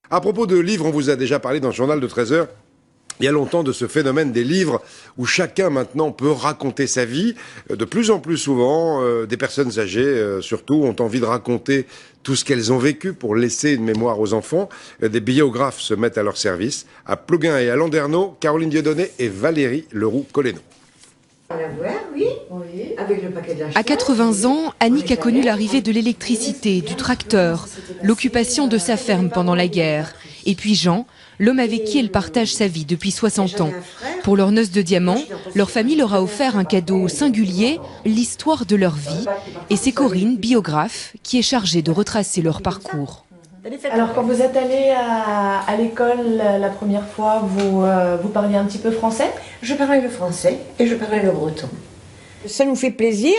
À propos de livres, on vous a déjà parlé dans le journal de 13 heures. Il y a longtemps de ce phénomène des livres où chacun maintenant peut raconter sa vie. De plus en plus souvent, des personnes âgées surtout ont envie de raconter tout ce qu'elles ont vécu pour laisser une mémoire aux enfants. Des biographes se mettent à leur service. À Plouguin et à Landerneau, Caroline Dieudonné et Valérie Leroux-Colléno. À 80 ans, Annick a connu l'arrivée de l'électricité, du tracteur, l'occupation de sa ferme pendant la guerre. Et puis Jean, l'homme avec qui elle partage sa vie depuis 60 ans. Pour leur noce de diamant, leur famille leur a offert un cadeau singulier, l'histoire de leur vie. Et c'est Corinne, biographe, qui est chargée de retracer leur parcours. Alors quand vous êtes allé à l'école la première fois, vous parliez un petit peu français? Je parlais le français et je parlais le breton. Ça nous fait plaisir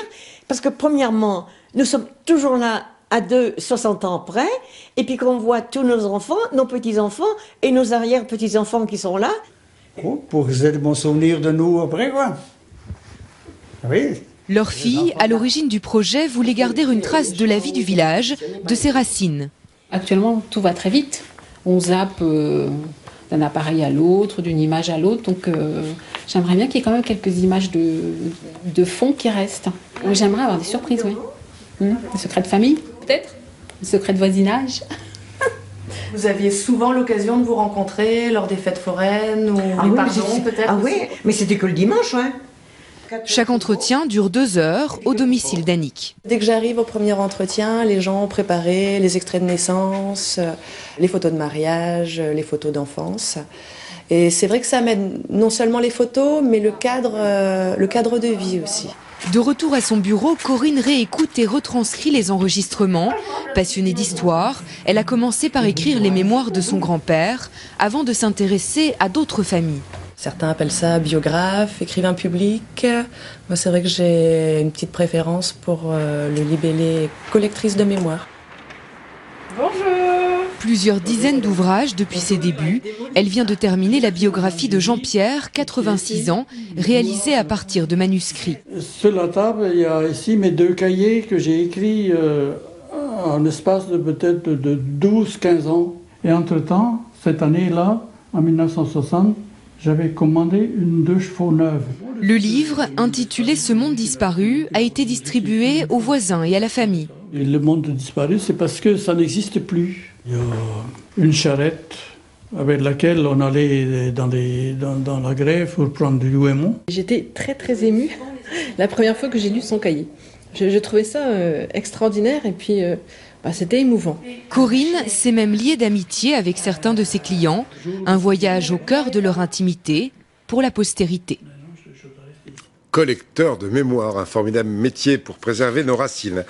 parce que premièrement, nous sommes toujours là à 60 ans près, et puis qu'on voit tous nos enfants, nos petits-enfants et nos arrière-petits-enfants qui sont là. Oh, pour qu'ils aient de bons souvenirs de nous après, quoi. Oui. Leur fille, à l'origine du projet, voulait garder une trace de la vie du village, de ses racines. Actuellement, tout va très vite. On zappe d'un appareil à l'autre, d'une image à l'autre. Donc, j'aimerais bien qu'il y ait quand même quelques images de fond qui restent. J'aimerais avoir des surprises, oui. Des secrets de famille, peut-être. Des secrets de voisinage. Vous aviez souvent l'occasion de vous rencontrer lors des fêtes foraines ou les pardons, peut-être? Ah oui, mais c'était que le dimanche, hein. Chaque entretien dure 2 heures au domicile d'Annick. Dès que j'arrive au premier entretien, les gens ont préparé les extraits de naissance, les photos de mariage, les photos d'enfance. Et c'est vrai que ça m'aide non seulement les photos, mais le cadre de vie aussi. De retour à son bureau, Corinne réécoute et retranscrit les enregistrements. Passionnée d'histoire, elle a commencé par écrire les mémoires de son grand-père avant de s'intéresser à d'autres familles. Certains appellent ça biographe, écrivain public. Moi, c'est vrai que j'ai une petite préférence pour le libellé collectrice de mémoire. Bonjour. Plusieurs dizaines d'ouvrages depuis ses débuts. Elle vient de terminer la biographie de Jean-Pierre, 86 ans, réalisée à partir de manuscrits. Sur la table, il y a ici mes 2 cahiers que j'ai écrits en espace de peut-être de 12-15 ans. Et entre-temps, cette année-là, en 1960, j'avais commandé une 2 chevaux neuve. Le livre, intitulé « Ce monde disparu », a été distribué aux voisins et à la famille. Et le monde disparu, c'est parce que ça n'existe plus. Il y a une charrette avec laquelle on allait dans la grève pour prendre du Ouémont. J'étais très émue la première fois que j'ai lu son cahier. Je trouvais ça extraordinaire et puis c'était émouvant. Corinne s'est même liée d'amitié avec certains de ses clients. Un voyage au cœur de leur intimité pour la postérité. Collecteur de mémoire, un formidable métier pour préserver nos racines.